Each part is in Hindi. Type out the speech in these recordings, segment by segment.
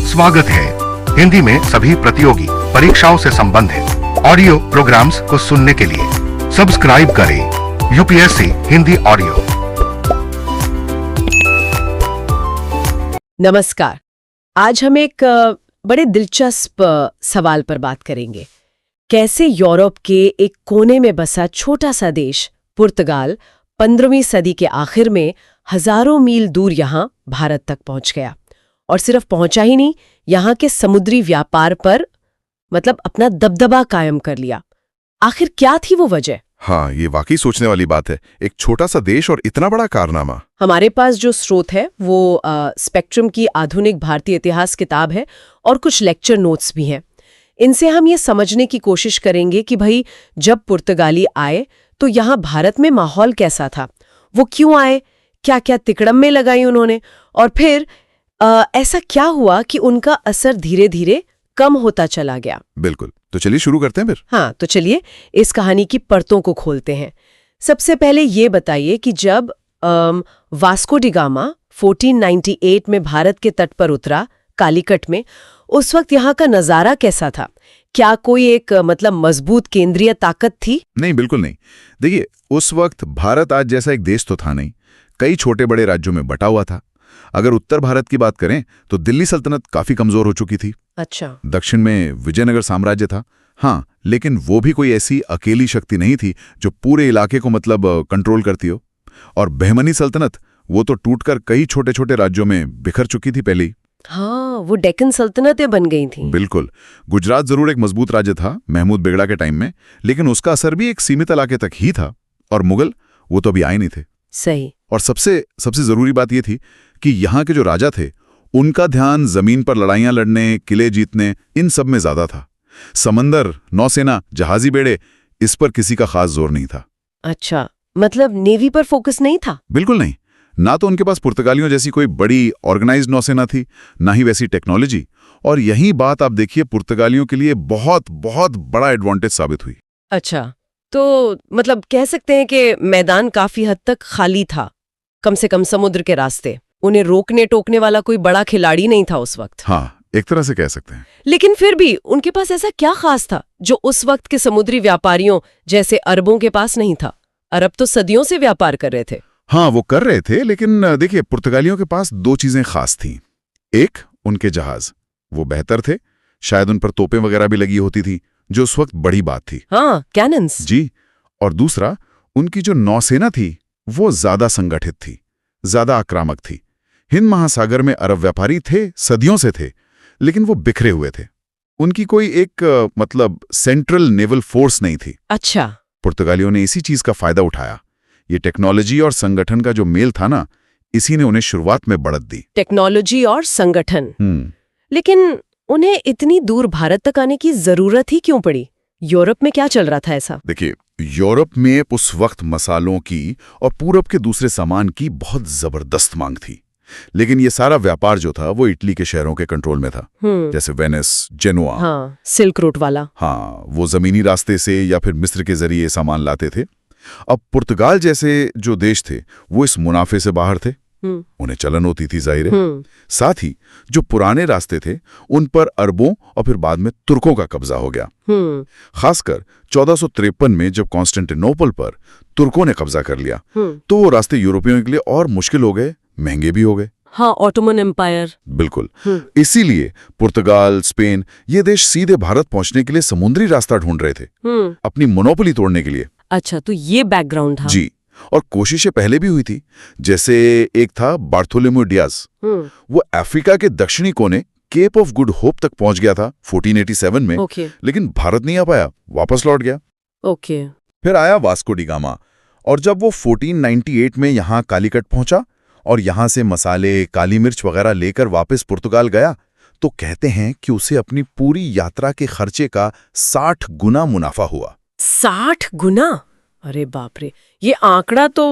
स्वागत है। हिंदी में सभी प्रतियोगी परीक्षाओं से संबंधित ऑडियो प्रोग्राम्स को सुनने के लिए सब्सक्राइब करें यूपीएससी हिंदी ऑडियो। नमस्कार। आज हम एक बड़े दिलचस्प सवाल पर बात करेंगे। कैसे यूरोप के एक कोने में बसा छोटा सा देश पुर्तगाल 15वीं सदी के आखिर में हजारों मील दूर यहाँ भारत तक पहुंच गया, और सिर्फ पहुंचा ही नहीं, यहाँ के समुद्री व्यापार पर अपना दबदबा कायम कर लिया। आखिर क्या थी वो वजह? हाँ, ये वाकई सोचने वाली बात है। एक छोटा सा देश और इतना बड़ा कारनामा। हमारे पास जो स्रोत है वो स्पेक्ट्रम की आधुनिक भारतीय इतिहास किताब है और कुछ लेक्चर नोट्स भी हैं। इनसे हम ये समझने की कोशिश करेंगे कि भाई जब पुर्तगाली आए तो यहाँ भारत में माहौल कैसा था, वो क्यों आए, क्या क्या तिकड़म में लगाई उन्होंने, और फिर ऐसा क्या हुआ कि उनका असर धीरे धीरे कम होता चला गया। बिल्कुल, तो चलिए शुरू करते हैं फिर। हाँ, तो चलिए इस कहानी की परतों को खोलते हैं। सबसे पहले ये बताइए कि जब वास्को डी गामा 1498 में भारत के तट पर उतरा कालीकट में, उस वक्त यहाँ का नजारा कैसा था? क्या कोई एक मजबूत केंद्रीय ताकत थी? नहीं, बिल्कुल नहीं। देखिए, उस वक्त भारत आज जैसा एक देश तो था नहीं, कई छोटे बड़े राज्यों में बटा हुआ था। अगर उत्तर भारत की बात करें तो दिल्ली सल्तनत काफी कमजोर हो चुकी थी। अच्छा। दक्षिण में विजयनगर साम्राज्य था। हाँ, लेकिन वो भी कोई ऐसी अकेली शक्ति नहीं थी जो पूरे इलाके को कंट्रोल करती हो। और बहमनी सल्तनत, वो तो टूटकर कई छोटे छोटे राज्यों में बिखर चुकी थी पहले ही। हाँ, वो डेक्कन सल्तनतें बन गई थी। बिल्कुल। गुजरात जरूर एक मजबूत राज्य था महमूद बेगड़ा के टाइम में, लेकिन उसका असर भी एक सीमित इलाके तक ही था। और मुगल, वो तो अभी आए नहीं थे। सही। और सबसे जरूरी बात यह थी कि यहाँ के जो राजा थे उनका ध्यान जमीन पर लड़ाइयां लड़ने, किले जीतने, इन सब में ज्यादा था। समंदर, नौसेना, जहाजी बेड़े, इस पर किसी का खास जोर नहीं था। अच्छा, नेवी पर फोकस नहीं था? बिल्कुल नहीं। ना तो उनके पास पुर्तगालियों जैसी कोई बड़ी ऑर्गेनाइज्ड नौसेना थी, ना ही वैसी टेक्नोलॉजी। और यही बात आप देखिए पुर्तगालियों के लिए बहुत बहुत बड़ा एडवांटेज साबित हुई। अच्छा, तो कह सकते हैं कि मैदान काफी हद तक खाली था, कम से कम समुद्र के रास्ते। उन्हें रोकने टोकने वाला कोई बड़ा खिलाड़ी नहीं था उस वक्त। हाँ, एक तरह से कह सकते हैं। लेकिन फिर भी उनके पास ऐसा क्या खास था जो उस वक्त के समुद्री व्यापारियों जैसे अरबों के पास नहीं था? अरब तो सदियों से व्यापार कर रहे थे। हाँ, वो कर रहे थे, लेकिन देखिए पुर्तगालियों के पास दो चीजें खास थीं। एक, उनके जहाज, वो बेहतर थे, शायद उन पर तोपें वगैरह भी लगी होती थी, जो उस वक्त बड़ी बात थी। हाँ, कैनन्स। जी। और दूसरा, उनकी जो नौसेना थी वो ज्यादा संगठित थी, ज्यादा आक्रामक थी। हिंद महासागर में अरब व्यापारी थे, सदियों से थे, लेकिन वो बिखरे हुए थे। उनकी कोई एक सेंट्रल नेवल फोर्स नहीं थी। अच्छा। पुर्तगालियों ने इसी चीज का फायदा उठाया। ये टेक्नोलॉजी और संगठन का जो मेल था ना, इसी ने उन्हें शुरुआत में बढ़त दी। टेक्नोलॉजी और संगठन। लेकिन उन्हें इतनी दूर भारत तक आने की जरूरत ही क्यों पड़ी? यूरोप में क्या चल रहा था ऐसा? देखिए, यूरोप में उस वक्त मसालों की और पूरब के दूसरे सामान की बहुत जबरदस्त मांग थी। लेकिन ये सारा व्यापार जो था वो इटली के शहरों के कंट्रोल में था, जैसे वेनिस, जेनुआ। हाँ, सिल्क रूट वाला। हाँ, वो जमीनी रास्ते से या फिर मिस्र के जरिए सामान लाते थे। अब पुर्तगाल जैसे जो देश थे वो इस मुनाफे से बाहर थे, उन्हें चलन होती थी जाहिर है। साथ ही जो पुराने रास्ते थे उन पर अरबों और फिर बाद में तुर्कों का कब्जा हो गया। खासकर 1453 में जब कॉन्स्टेंटिनोपल पर तुर्कों ने कब्जा कर लिया तो वो रास्ते यूरोपियों के लिए और मुश्किल हो गए, महंगे भी हो गए। हाँ, ऑटोमन एम्पायर। बिल्कुल। इसीलिए पुर्तगाल, स्पेन, ये देश सीधे भारत पहुंचने के लिए समुद्री रास्ता ढूंढ रहे थे, अपनी मोनोपोली तोड़ने के लिए। अच्छा, तो ये बैकग्राउंड था। जी। और कोशिशें पहले भी हुई थी, जैसे एक था बार्थोलोम्यू डियाज। वो अफ्रीका के दक्षिणी कोने केप ऑफ गुड होप तक पहुंच गया था 1487 में। लेकिन भारत नहीं आ पाया, वापस लौट गया। फिर आया वास्को डी गामा, और जब वो 1498 में यहाँ कालीकट पहुंचा और यहाँ से मसाले, काली मिर्च वगैरह लेकर वापस पुर्तगाल गया, तो कहते हैं कि उसे अपनी पूरी यात्रा के खर्चे का 60 गुना मुनाफा हुआ। 60 गुना? अरे बाप रे, ये आंकड़ा तो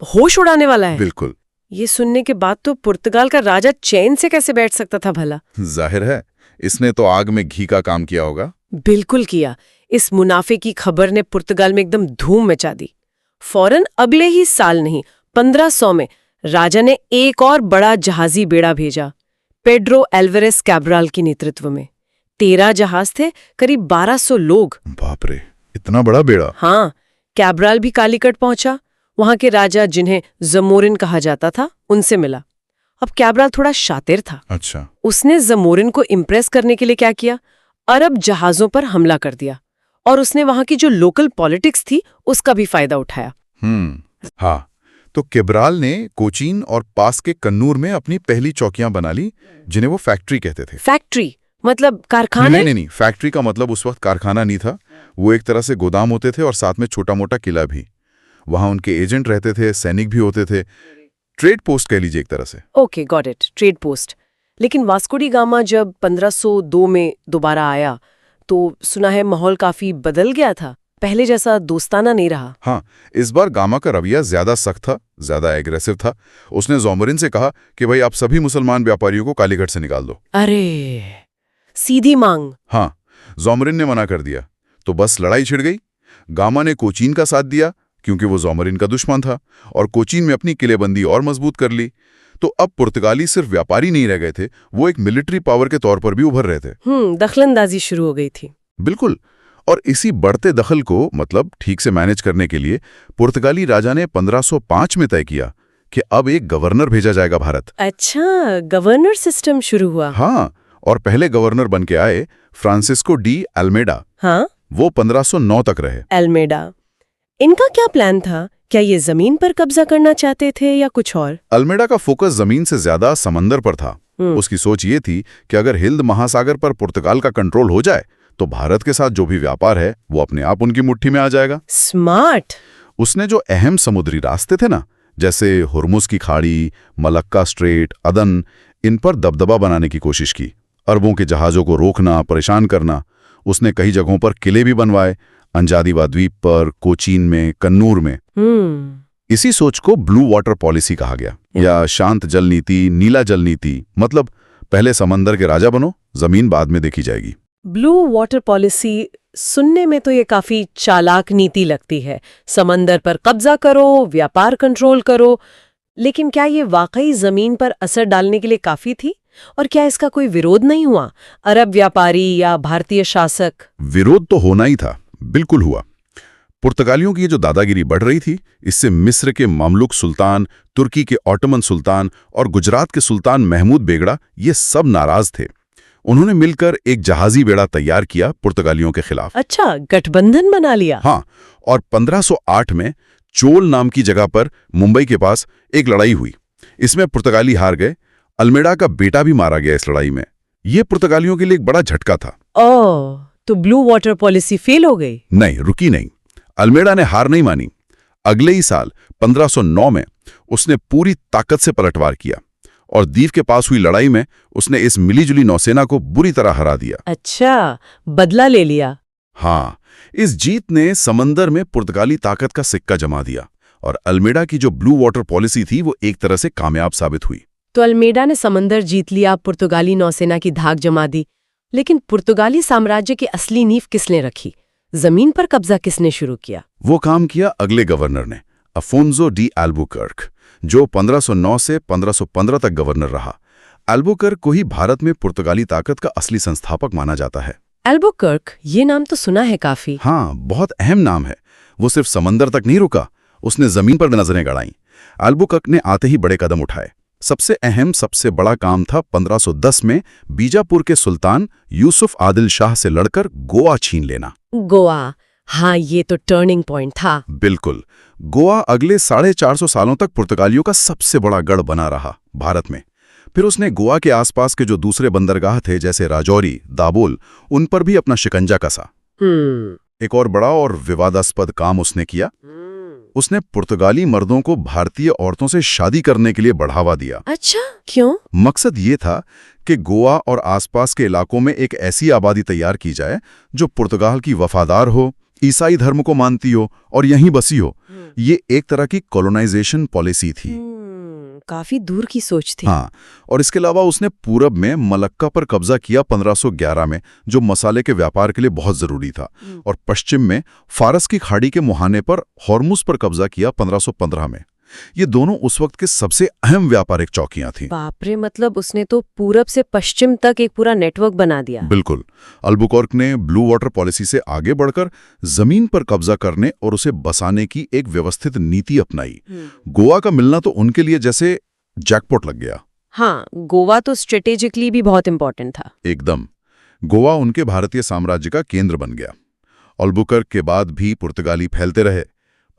होश उड़ाने वाला है। बिल्कुल। ये सुनने के बाद तो पुर्तगाल का राजा चैन से कैसे बैठ सकता था भला? जाहिर है, इसने तो आग में घी का काम किया होगा। बिल्कुल किया। इस मुनाफे की खबर ने पुर्तगाल में एकदम धूम मचा दी। फौरन अगले ही साल नहीं, 1500 में राजा ने एक और बड़ा जहाजी बेड़ा भेजा। पेड्रो एल्वारेस कैब्राल के नेतृत्व में 13 जहाज थे, करीब 1200 लोग। बाप रे, इतना बड़ा बेड़ा। हाँ, कैब्राल भी कालीकट पहुंचा। वहां के राजा, जिन्हें जमोरिन कहा जाता था, उनसे मिला। अब कैब्राल थोड़ा शातिर था। अच्छा। उसने जमोरिन को इम्प्रेस करने के लिए क्या किया, अरब जहाजों पर हमला कर दिया और उसने वहां की जो लोकल पॉलिटिक्स थी उसका भी फायदा उठाया। हाँ, तो कैब्राल ने कोचीन और पास के कन्नूर में अपनी पहली चौकियां बना ली, जिन्हें वो फैक्ट्री कहते थे। फैक्ट्री मतलब कारखाना? नहीं, फैक्ट्री का मतलब उस वक्त कारखाना नहीं था। वो एक तरह से गोदाम होते थे और साथ में छोटा मोटा किला भी। वहां उनके एजेंट रहते थे, सैनिक भी होते थे। ट्रेड पोस्ट कह लीजिए एक तरह से। Okay, got it, trade post. लेकिन वास्को डी गामा जब 1502 में दोबारा आया तो सुना है माहौल काफी बदल गया था, पहले जैसा दोस्ताना नहीं रहा। हाँ, इस बार गामा का रवैया ज्यादा सख्त था, ज्यादा एग्रेसिव था। उसने जोमरिन से कहा कि भाई आप सभी मुसलमान व्यापारियों को कालीगढ़ से निकाल दो। अरे, सीधी मांग। हाँ, जोमरिन ने मना कर दिया तो बस लड़ाई छिड़ गई। गामा ने कोचीन का साथ दिया क्योंकि वो जोमरिन का दुश्मन था, और कोचीन में अपनी किलेबंदी और मजबूत कर ली। तो अब पुर्तगाली सिर्फ व्यापारी नहीं रह गए थे, वो एक मिलिट्री पावर के तौर पर भी उभर रहे थे। दखलंदाजी शुरू हो गई थी। बिल्कुल। और इसी बढ़ते दखल को मतलब ठीक से मैनेज करने के लिए पुर्तगाली राजा ने 1505 में तय किया कि अब एक गवर्नर भेजा जाएगा भारत। अच्छा, गवर्नर सिस्टम शुरू हुआ। हाँ, और पहले गवर्नर बन के आए फ्रांसिस्को डी अल्मेडा। हाँ, वो 1509 तक रहे। अल्मेडा, इनका क्या प्लान था? क्या ये जमीन पर कब्जा करना चाहते थे या कुछ और? अल्मेडा का फोकस जमीन से ज्यादा समंदर पर था। उसकी सोच ये थी कि अगर हिंद महासागर पर पुर्तगाल का कंट्रोल हो जाए तो भारत के साथ जो भी व्यापार है वो अपने आप उनकी मुट्ठी में आ जाएगा। स्मार्ट। उसने जो अहम समुद्री रास्ते थे ना, जैसे हुर्मुज की खाड़ी, मलक्का स्ट्रेट, अदन, इन पर दबदबा बनाने की कोशिश की। अरबों के जहाजों को रोकना, परेशान करना। उसने कई जगहों पर किले भी बनवाए, अंजादीवा द्वीप पर, कोचीन में, कन्नूर में। इसी सोच को ब्लू वाटर पॉलिसी कहा गया, या शांत जल नीति, नीला जल नीति। मतलब पहले समंदर के राजा बनो, जमीन बाद में देखी जाएगी। ब्लू वाटर पॉलिसी सुनने में तो ये काफी चालाक नीति लगती है। समंदर पर कब्जा करो, व्यापार कंट्रोल करो। लेकिन क्या ये वाकई जमीन पर असर डालने के लिए काफी थी? और क्या इसका कोई विरोध नहीं हुआ? अरब व्यापारी या भारतीय शासक? विरोध तो होना ही था, बिल्कुल हुआ। पुर्तगालियों की जो दादागिरी बढ़ रही थी, इससे मिस्र के ममलुक सुल्तान, तुर्की के ऑटोमन सुल्तान और गुजरात के सुल्तान महमूद बेगड़ा, ये सब नाराज थे। उन्होंने मिलकर एक जहाजी बेड़ा तैयार किया पुर्तगालियों के खिलाफ। अच्छा, गठबंधन बना लिया। हाँ, और 1508 में चोल नाम की जगह पर मुंबई के पास एक लड़ाई हुई। इसमें पुर्तगाली हार गए। अल्मेडा का बेटा भी मारा गया इस लड़ाई में। यह पुर्तगालियों के लिए एक बड़ा झटका था। ओह, तो ब्लू वाटर पॉलिसी फेल हो गई? नहीं, रुकी नहीं। अल्मेडा ने हार नहीं मानी। अगले ही साल 1509 में उसने पूरी ताकत से पलटवार किया और दीव के पास हुई लड़ाई में उसने इस मिलीजुली नौसेना को बुरी तरह हरा दिया। अच्छा, बदला ले लिया। हाँ, इस जीत ने समंदर में पुर्तगाली ताकत का सिक्का जमा दिया और अल्मेडा की जो ब्लू वाटर पॉलिसी थी वो एक तरह से कामयाब साबित हुई। तो अल्मेडा ने समंदर जीत लिया, पुर्तगाली नौसेना की धाक जमा दी। लेकिन पुर्तगाली साम्राज्य की असली नींव किसने रखी? जमीन पर कब्जा किसने शुरू किया? वो काम किया अगले गवर्नर ने, अफोंसो डी एल्बुकर्क, जो 1509 से 1515 तक गवर्नर रहा। एल्बुकर्क को ही भारत में पुर्तगाली ताकत का असली संस्थापक माना जाता है। एल्बुकर्क, ये नाम तो सुना है काफी। हाँ, बहुत अहम नाम है। वो सिर्फ समंदर तक नहीं रुका, उसने जमीन पर नजरें गड़ाई। एल्बुकर्क ने आते ही बड़े कदम उठाए। सबसे अहम, सबसे बड़ा काम था 1510 में बीजापुर के सुल्तान यूसुफ आदिल शाह से लड़कर गोवा छीन लेना। गोवा, हाँ, ये तो टर्निंग पॉइंट था। बिल्कुल। गोवा अगले 450 सालों तक पुर्तगालियों का सबसे बड़ा गढ़ बना रहा भारत में। फिर उसने गोवा के आसपास के जो दूसरे बंदरगाह थे जैसे राजौरी, दाबोल, उन पर भी अपना शिकंजा कसा। एक और बड़ा और विवादास्पद काम उसने किया। उसने पुर्तगाली मर्दों को भारतीय औरतों से शादी करने के लिए बढ़ावा दिया। अच्छा, क्यों? मकसद ये था कि गोवा और आसपास के इलाकों में एक ऐसी आबादी तैयार की जाए जो पुर्तगाल की वफादार हो, ईसाई धर्म को मानती हो और यहीं बसी हो। ये एक तरह की कॉलोनाइजेशन पॉलिसी थी। काफी दूर की सोच थी। हाँ, और इसके अलावा उसने पूरब में मलक्का पर कब्जा किया 1511 में, जो मसाले के व्यापार के लिए बहुत जरूरी था। और पश्चिम में फारस की खाड़ी के मुहाने पर हॉर्मुज पर कब्जा किया 1515 में। ये दोनों उस वक्त के सबसे अहम व्यापारिक चौकियां थीं। बाप रे, मतलब उसने तो पूरब से पश्चिम तक एक पूरा नेटवर्क बना दिया। बिल्कुल। अल्बुकर्क ने ब्लू वाटर पॉलिसी से आगे बढ़कर जमीन पर कब्जा करने और उसे बसाने की एक व्यवस्थित नीति अपनाई। गोवा का मिलना तो उनके लिए जैसे जैकपॉट लग गया। हाँ, गोवा तो स्ट्रेटेजिकली भी बहुत इंपॉर्टेंट था। एकदम। गोवा उनके भारतीय साम्राज्य का केंद्र बन गया। अल्बुकर्क के बाद भी पुर्तगाली फैलते रहे।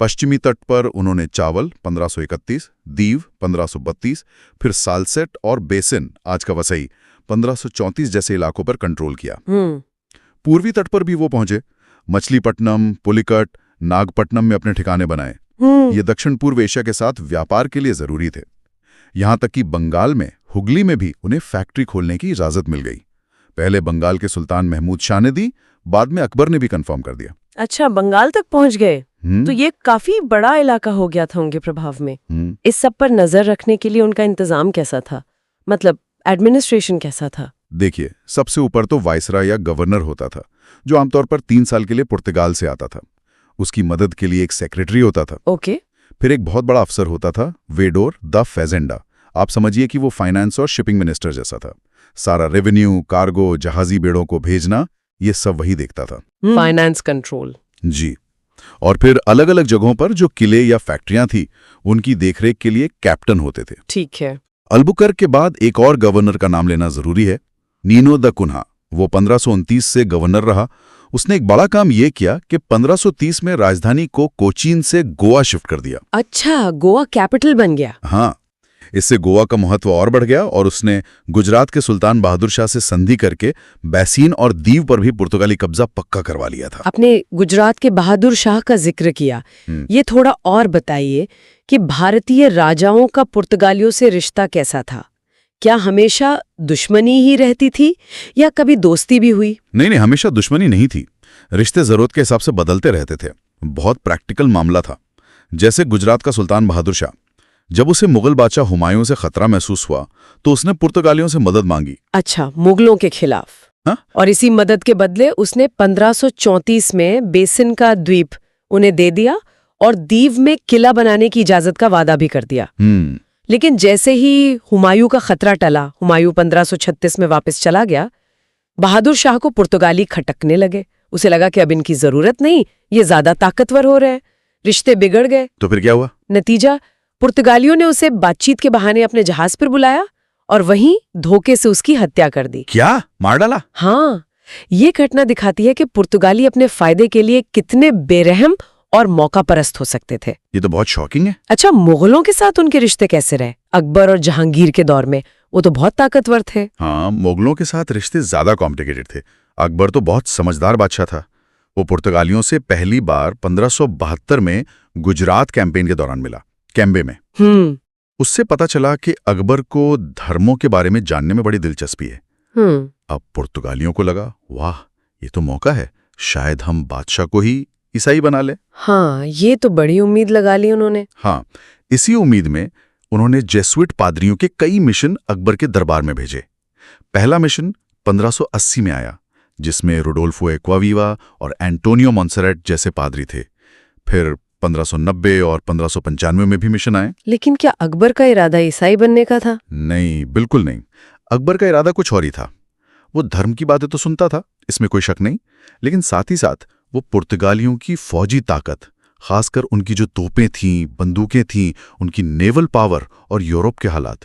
पश्चिमी तट पर उन्होंने चावल 1531, दीव 1532, फिर सालसेट और बेसिन, आज का वसई, 1534 जैसे इलाकों पर कंट्रोल किया। पूर्वी तट पर भी वो पहुंचे। मछलीपट्टनम, पुलिकट, नागपट्टनम में अपने ठिकाने बनाए। ये दक्षिण पूर्व एशिया के साथ व्यापार के लिए जरूरी थे। यहां तक कि बंगाल में, हुगली में भी उन्हें फैक्ट्री खोलने की इजाजत मिल गई। पहले बंगाल के सुल्तान महमूद शाह ने दी, बाद में अकबर ने भी कंफर्म कर दिया। अच्छा, बंगाल तक पहुंच गए। तो ये काफी बड़ा इलाका हो गया था उनके प्रभाव में। इस सब पर नजर रखने के लिए उनका इंतजाम कैसा था? मतलब एडमिनिस्ट्रेशन कैसा था? देखिए, सबसे ऊपर तो वायसराय या गवर्नर होता था, जो आमतौर पर 3 साल के लिए पुर्तगाल से आता था। उसकी मदद के लिए एक सेक्रेटरी होता था। ओके। फिर एक बहुत बड़ा अफसर होता था, वेडोर द फेजेंडा। आप समझिए कि वो फाइनेंस और शिपिंग मिनिस्टर जैसा था। सारा रेवेन्यू, कार्गो, जहाजी बेड़ों को भेजना, ये सब वही देखता था। Finance control. जी। और फिर अलग अलग जगहों पर जो किले या फैक्ट्रियां थी, उनकी देखरेख के लिए कैप्टन होते थे। ठीक है। अल्बुकर्क के बाद एक और गवर्नर का नाम लेना जरूरी है, नीनो द कुन्हा। वो 1529 से गवर्नर रहा। उसने एक बड़ा काम ये किया कि 1530 में राजधानी को कोचीन से गोवा शिफ्ट कर दिया। अच्छा, गोवा कैपिटल बन गया। हाँ, इससे गोवा का महत्व और बढ़ गया और उसने गुजरात के सुल्तान बहादुर शाह से संधि करके बैसीन और दीव पर भी पुर्तगाली कब्जा पक्का करवा लिया था। आपने गुजरात के बहादुर शाह का जिक्र किया, ये थोड़ा और बताइए कि भारतीय राजाओं का पुर्तगालियों से रिश्ता कैसा था? क्या हमेशा दुश्मनी ही रहती थी या कभी दोस्ती भी हुई? नहीं, हमेशा दुश्मनी नहीं थी। रिश्ते जरूरत के हिसाब से बदलते रहते थे। बहुत प्रैक्टिकल मामला था। जैसे गुजरात का सुल्तान बहादुर शाह, जब उसे मुगल बादशाह हुमायूं से खतरा महसूस हुआ तो उसने पुर्तगालियों से मदद मांगी। अच्छा, मुगलों के खिलाफ। हा? और इसी मदद के बदले उसने 1534 में बेसिन का द्वीप उन्हें दे दिया और दीव में किला बनाने की इजाजत का वादा भी कर दिया। लेकिन जैसे ही हुमायूं का खतरा टला, हुमायूं 1536 में वापस चला गया, बहादुर शाह को पुर्तगाली खटकने लगे। उसे लगा कि अब इनकी जरूरत नहीं, ये ज्यादा ताकतवर हो रहे हैं। रिश्ते बिगड़ गए। तो फिर क्या हुआ? नतीजा, पुर्तगालियों ने उसे बातचीत के बहाने अपने जहाज पर बुलाया और वहीं धोखे से उसकी हत्या कर दी। क्या? मार डाला? हाँ, ये घटना दिखाती है कि पुर्तगाली अपने फायदे के लिए कितने बेरहम और मौकापरस्त हो सकते थे। ये तो बहुत शॉकिंग है। अच्छा, मुगलों के साथ उनके रिश्ते कैसे रहे? अकबर और जहांगीर के दौर में वो तो बहुत ताकतवर थे। हाँ, मुगलों के साथ रिश्ते ज्यादा कॉम्प्लिकेटेड थे। अकबर तो बहुत समझदार बादशाह था। वो पुर्तगालियों से पहली बार 1572 में गुजरात कैंपेन के दौरान मिला, कैम्बे में। उससे पता चला कि अकबर को धर्मों के बारे में जानने में बड़ी दिलचस्पी है। अब पुर्तगालियों को लगा, वाह, ये तो मौका है, शायद हम बादशाह को ही ईसाई बना ले। हाँ, ये तो बड़ी उम्मीद लगा ली उन्होंने। हाँ, इसी उम्मीद में उन्होंने जेसुइट पादरियों के कई मिशन अकबर के दरबार में भेजे। पहला मिशन 1580 में आया, जिसमें रुडोल्फो एक्वावीवा और एंटोनियो मोंसेरेट जैसे पादरी थे। फिर 1590 और 1595 में भी मिशन आए। लेकिन क्या अकबर का इरादा ईसाई बनने का था? नहीं, बिल्कुल नहीं। अकबर का इरादा कुछ और ही था। वो धर्म की बातें तो सुनता था, इसमें कोई शक नहीं, लेकिन साथ ही साथ वो पुर्तगालियों की फौजी ताकत, खासकर उनकी जो तोपें थीं, बंदूकें थीं, उनकी नेवल पावर और यूरोप के हालात,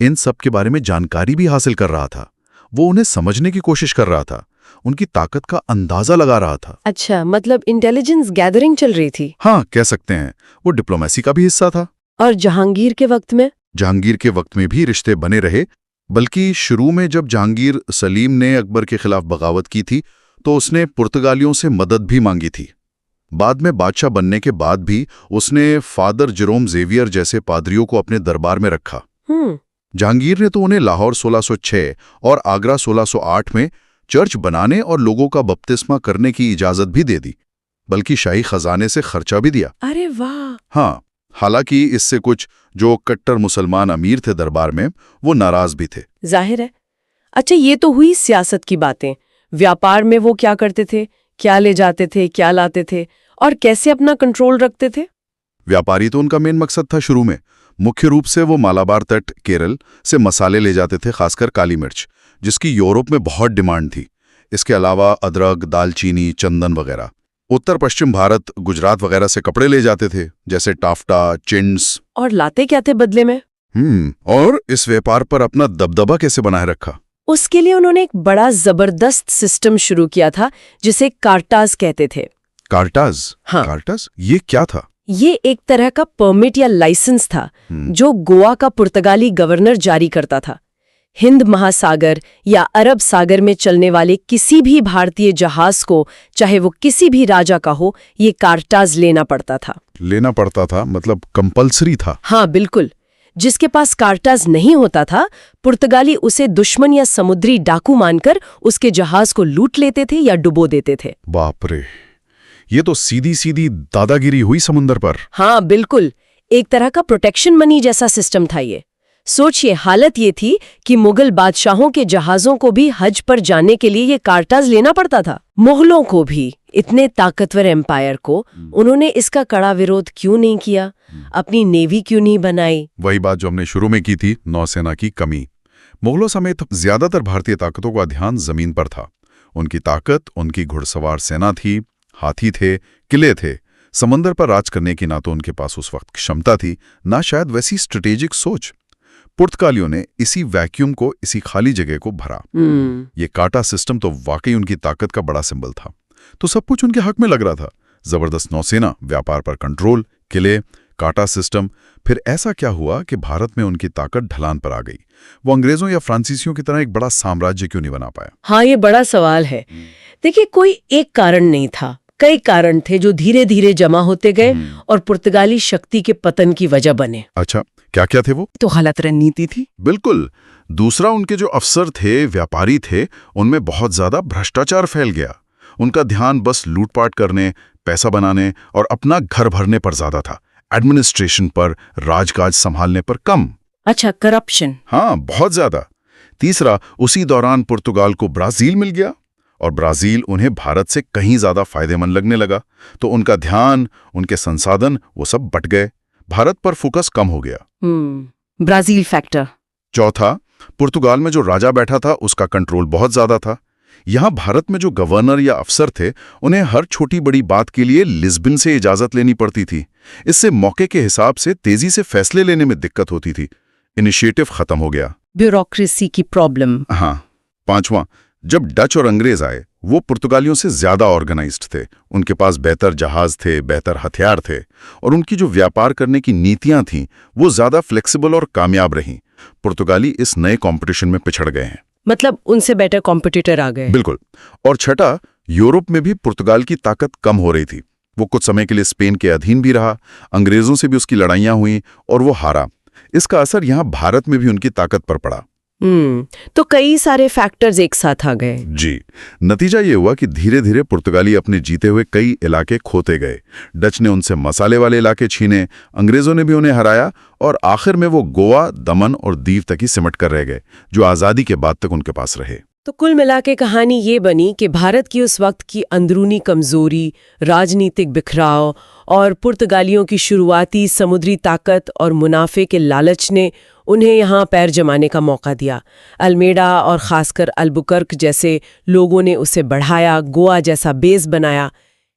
इन सब के बारे में जानकारी भी हासिल कर रहा था। वो उन्हें समझने की कोशिश कर रहा था, उनकी ताकत का अंदाजा लगा रहा था। अच्छा, मतलब इंटेलिजेंस गैदरिंग चल रही थी। हाँ, कह सकते हैं। वो डिप्लोमेसी का भी हिस्सा था। और जहांगीर के वक्त में? जहांगीर के वक्त में भी रिश्ते बने रहे, बल्कि शुरू में जब जहांगीर सलीम ने अकबर के खिलाफ बगावत की थी तो उसने पुर्तगालियों से मदद भी मांगी थी। बाद में बादशाह बनने के बाद भी उसने फादर जेरोम जेवियर जैसे पादरियों को अपने दरबार में रखा। जहांगीर ने तो उन्हें लाहौर 1606 और आगरा 1608 में चर्च बनाने और लोगों का बपतिस्मा करने की इजाजत भी दे दी, बल्कि शाही खजाने से खर्चा भी दिया। अरे वाह! हाँ, हालांकि इससे कुछ जो कट्टर मुसलमान अमीर थे दरबार में, वो नाराज भी थे। जाहिर है। अच्छा, ये तो हुई सियासत की बातें। व्यापार में वो क्या करते थे? क्या ले जाते थे, क्या लाते थे और कैसे अपना कंट्रोल रखते थे? व्यापारी तो उनका मेन मकसद था शुरू में। मुख्य रूप से वो मालाबार तट केरल से मसाले ले जाते थे, खासकर काली मिर्च, जिसकी यूरोप में बहुत डिमांड थी। इसके अलावा अदरक, दालचीनी, चंदन वगैरह। उत्तर पश्चिम भारत, गुजरात वगैरह से कपड़े ले जाते थे, जैसे टाफ्टा, चिंड्स। और लाते क्या थे बदले में? और इस व्यापार पर अपना दबदबा कैसे बनाए रखा? उसके लिए उन्होंने एक बड़ा जबरदस्त सिस्टम शुरू किया था, जिसे कार्टाज कहते थे। कार्टाज? हाँ। कार्टाज ये क्या था? ये एक तरह का परमिट या लाइसेंस था जो गोवा का पुर्तगाली गवर्नर जारी करता था। हिंद महासागर या अरब सागर में चलने वाले किसी भी भारतीय जहाज को, चाहे वो किसी भी राजा का हो, ये कार्टाज लेना पड़ता था। मतलब कंपल्सरी था? हाँ, बिल्कुल। जिसके पास कार्टाज नहीं होता था, पुर्तगाली उसे दुश्मन या समुद्री डाकू मानकर उसके जहाज को लूट लेते थे या डुबो देते थे। बाप रे, ये तो सीधी सीधी दादागिरी हुई समुंदर पर। हाँ, बिल्कुल। एक तरह का प्रोटेक्शन मनी जैसा सिस्टम था ये। सोचिए, हालत ये थी कि मुगल बादशाहों के जहाजों को भी हज पर जाने के लिए ये कार्टाज लेना पड़ता था। मुगलों को भी, इतने ताकतवर एम्पायर को, उन्होंने इसका कड़ा विरोध क्यों नहीं किया? अपनी नेवी क्यों नहीं बनाई? वही बात जो हमने शुरू में की थी, नौसेना की कमी। मुगलों समेत ज्यादातर भारतीय ताकतों का ध्यान जमीन पर था। उनकी ताकत, उनकी घुड़सवार सेना थी, हाथी थे, किले थे। समंदर पर राज करने की ना तो उनके पास उस वक्त क्षमता थी, ना शायद वैसी स्ट्रेटेजिक सोच। पुर्तगालियों ने इसी वैक्यूम को, इसी खाली जगह को भरा। ये काटा सिस्टम तो वाकई उनकी ताकत का बड़ा सिंबल था। तो सब कुछ उनके हक में लग रहा था। जबरदस्त नौसेना, व्यापार पर कंट्रोल, किले, काटा सिस्टम। फिर ऐसा क्या हुआ कि भारत में उनकी ताकत ढलान पर आ गई? वो अंग्रेजों या फ्रांसीसियों की तरह एक बड़ा साम्राज्य क्यों नहीं बना पाया? हाँ, ये बड़ा सवाल है। देखिए, कोई एक कारण नहीं था, कई कारण थे जो धीरे धीरे जमा होते गए और पुर्तगाली शक्ति के पतन की वजह बने। अच्छा, क्या क्या थे वो? तो गलत रणनीति थी। बिल्कुल। दूसरा, उनके जो अफसर थे, व्यापारी थे, उनमें बहुत ज्यादा भ्रष्टाचार फैल गया। उनका ध्यान बस लूटपाट करने, पैसा बनाने और अपना घर भरने पर ज्यादा था। एडमिनिस्ट्रेशन पर, राजकाज संभालने पर कम। अच्छा, करप्शन। हाँ, बहुत ज्यादा। तीसरा, उसी दौरान पुर्तगाल को ब्राजील मिल गया और ब्राजील उन्हें भारत से कहीं ज्यादा फायदेमंद लगने लगा। तो उनका ध्यान, उनके संसाधन, वो सब बट गए। भारत पर फोकस कम हो गया। Brazil factor. चौथा, पुर्तगाल में जो राजा बैठा था उसका कंट्रोल बहुत ज्यादा था। यहां भारत में जो गवर्नर या अफसर थे, उन्हें हर छोटी बड़ी बात के लिए लिस्बन से इजाजत लेनी पड़ती थी। इससे मौके के हिसाब से तेजी से फैसले लेने में दिक्कत होती थी। इनिशिएटिव खत्म हो गया। ब्यूरोक्रेसी की प्रॉब्लम। हाँ। पांचवां, जब डच और अंग्रेज आए, वो पुर्तगालियों से ज्यादा ऑर्गेनाइज्ड थे। उनके पास बेहतर जहाज थे, बेहतर हथियार थे, और उनकी जो व्यापार करने की नीतियां थीं, वो ज्यादा फ्लेक्सिबल और कामयाब रहीं। पुर्तगाली इस नए कंपटीशन में पिछड़ गए हैं। मतलब उनसे बेटर कॉम्पिटिटर आ गए। बिल्कुल। और छठा, यूरोप में भी पुर्तगाल की ताकत कम हो रही थी। वो कुछ समय के लिए स्पेन के अधीन भी रहा, अंग्रेजों से भी उसकी लड़ाइयां हुई और वो हारा। इसका असर यहां भारत में भी उनकी ताकत पर पड़ा। तो कई सारे फैक्टर्स एक साथ आ गए। जी। नतीजा ये हुआ कि धीरे धीरे पुर्तगाली अपने जीते हुए कई इलाके खोते गए। डच ने उनसे मसाले वाले इलाके छीने, अंग्रेजों ने भी उन्हें हराया, और आखिर में वो गोवा, दमन और दीव तक ही सिमट कर रह गए, जो आज़ादी के बाद तक उनके पास रहे। तो कुल मिला के कहानी ये बनी कि भारत की उस वक्त की अंदरूनी कमजोरी, राजनीतिक बिखराव और पुर्तगालियों की शुरुआती समुद्री ताकत और मुनाफे के लालच ने उन्हें यहाँ पैर जमाने का मौका दिया। अल्मेडा और खासकर अल्बुकर्क जैसे लोगों ने उसे बढ़ाया, गोवा जैसा बेस बनाया।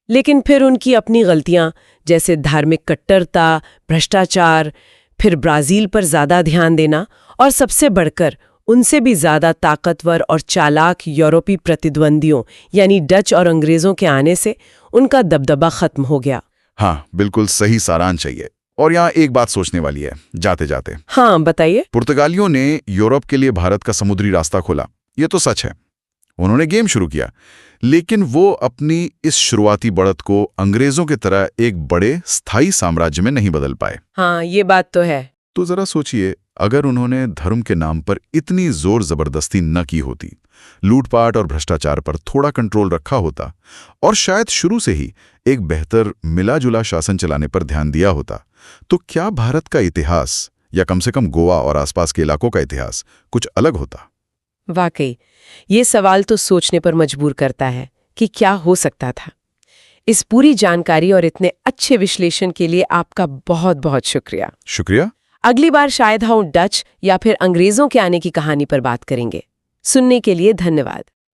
लेकिन फिर उनकी अपनी गलतियाँ, जैसे धार्मिक कट्टरता, भ्रष्टाचार, फिर ब्राज़ील पर ज़्यादा ध्यान देना, और सबसे बढ़कर उनसे भी ज़्यादा ताकतवर और चालाक यूरोपी प्रतिद्वंदियों यानी डच और अंग्रेज़ों के आने से उनका दबदबा खत्म हो गया। हाँ, बिल्कुल सही सारांश चाहिए। और यहाँ एक बात सोचने वाली है जाते जाते। हाँ, बताइए। पुर्तगालियों ने यूरोप के लिए भारत का समुद्री रास्ता खोला, ये तो सच है। उन्होंने गेम शुरू किया, लेकिन वो अपनी इस शुरुआती बढ़त को अंग्रेजों की तरह एक बड़े स्थायी साम्राज्य में नहीं बदल पाए। हाँ, ये बात तो है। तो जरा सोचिए, अगर उन्होंने धर्म के नाम पर इतनी जोर जबरदस्ती न की होती, लूटपाट और भ्रष्टाचार पर थोड़ा कंट्रोल रखा होता, और शायद शुरू से ही एक बेहतर मिला जुला शासन चलाने पर ध्यान दिया होता, तो क्या भारत का इतिहास, या कम से कम गोवा और आसपास के इलाकों का इतिहास, कुछ अलग होता? वाकई ये सवाल तो सोचने पर मजबूर करता है कि क्या हो सकता था। इस पूरी जानकारी और इतने अच्छे विश्लेषण के लिए आपका बहुत बहुत शुक्रिया। शुक्रिया। अगली बार शायद हम डच या फिर अंग्रेजों के आने की कहानी पर बात करेंगे। सुनने के लिए धन्यवाद।